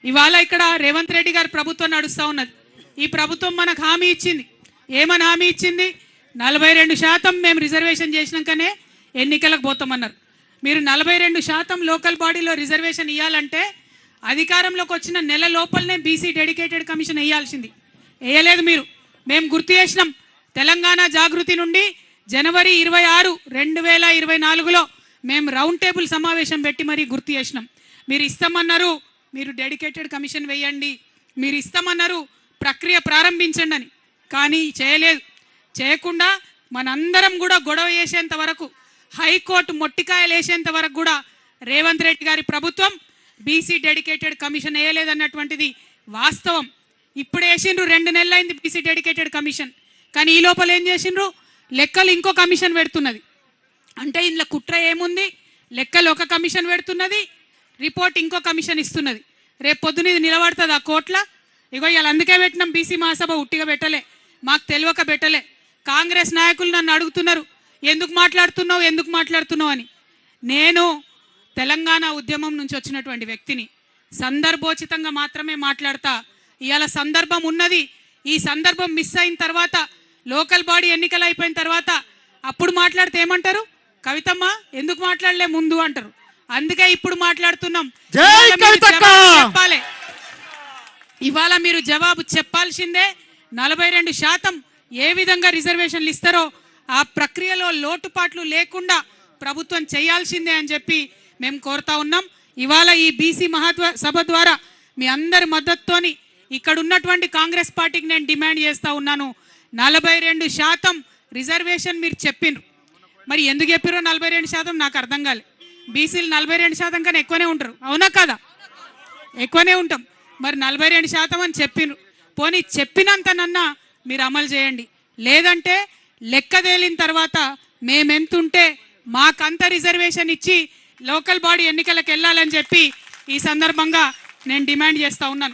ఇవాళ ఇక్కడ రేవంత్ రెడ్డి గారి ప్రభుత్వం నడుస్తూ ఉన్నది. ఈ ప్రభుత్వం మనకు హామీ ఇచ్చింది. ఏమని హామీ ఇచ్చింది? 42% మేము రిజర్వేషన్ చేసినాకనే ఎన్నికలకు పోతామన్నారు. మీరు 42% లోకల్ బాడీలో రిజర్వేషన్ ఇవ్వాలంటే అధికారంలోకి వచ్చిన నెల లోపలనే బీసీ డెడికేటెడ్ కమిషన్ వేయాల్సింది. వేయలేదు మీరు. మేము గుర్తు చేసినాం. తెలంగాణ జాగృతి నుండి జనవరి 26, 2024లో మేము రౌండ్ టేబుల్ సమావేశం పెట్టి మరీ గుర్తు చేసినాం. మీరు ఇస్తామన్నారు, మీరు డెడికేటెడ్ కమిషన్ వేయండి, మీరు ఇస్తామన్నారు, ప్రక్రియ ప్రారంభించండి అని. కానీ చేయలేదు. చేయకుండా మనందరం కూడా గొడవ చేసేంత వరకు, హైకోర్టు మొట్టికాయలు వేసేంత వరకు కూడా రేవంత్ రెడ్డి గారి ప్రభుత్వం బీసీ డెడికేటెడ్ కమిషన్ వేయలేదన్నటువంటిది వాస్తవం. ఇప్పుడు వేసిండ్రు, 2 నెలలైంది బీసీ డెడికేటెడ్ కమిషన్. కానీ ఈ లోపల ఏం చేసిండ్రు? లెక్కలు ఇంకో కమిషన్ పెడుతున్నది. అంటే ఇందులో కుట్ర ఏముంది? లెక్కలు ఒక కమిషన్ పెడుతున్నది, రిపోర్ట్ ఇంకో కమిషన్ ఇస్తున్నది. రేపు పొద్దున ఇది నిలబడుతుంది ఆ కోట్ల. ఇగో ఇలా అందుకే పెట్టినాం బీసీ మహాసభ. ఉట్టిగా పెట్టలే, మాకు తెలియక పెట్టలే. కాంగ్రెస్ నాయకులు నన్ను అడుగుతున్నారు, ఎందుకు మాట్లాడుతున్నావు అని. నేను తెలంగాణ ఉద్యమం నుంచి వచ్చినటువంటి వ్యక్తిని. సందర్భోచితంగా మాత్రమే మాట్లాడతా. ఇవాళ సందర్భం ఉన్నది. ఈ సందర్భం మిస్ అయిన తర్వాత, లోకల్ బాడీ ఎన్నికలు అయిపోయిన తర్వాత అప్పుడు మాట్లాడితే ఏమంటారు? కవితమ్మ ఎందుకు మాట్లాడలే ముందు అంటారు. అందుకే ఇప్పుడు మాట్లాడుతున్నాం. చెప్పాలి, ఇవాళ మీరు జవాబు చెప్పాల్సిందే. 42% ఏ విధంగా రిజర్వేషన్లు ఇస్తారో ఆ ప్రక్రియలో లోటుపాట్లు లేకుండా ప్రభుత్వం చేయాల్సిందే అని చెప్పి మేము కోరుతా ఉన్నాం. ఇవాళ ఈ బీసీ మహాసభ ద్వారా మీ అందరి మద్దతుతోని ఇక్కడ ఉన్నటువంటి కాంగ్రెస్ పార్టీకి నేను డిమాండ్ చేస్తూ ఉన్నాను. 42% రిజర్వేషన్ మీరు చెప్పిండ్రు. మరి ఎందుకు చెప్పారో 42% నాకు అర్థం కాలే. బీసీలు 42% కన్నా ఎక్కువనే ఉంటారు, అవునా కదా? ఎక్కువనే ఉంటాం. మరి 42% అని చెప్పిండ్రు. పోనీ చెప్పినంతనన్నా మీరు అమలు చేయండి. లేదంటే లెక్క తేలిన తర్వాత మేమెంతుంటే మాకంత రిజర్వేషన్ ఇచ్చి లోకల్ బాడీ ఎన్నికలకు వెళ్ళాలని చెప్పి ఈ సందర్భంగా నేను డిమాండ్ చేస్తూ ఉన్నాను.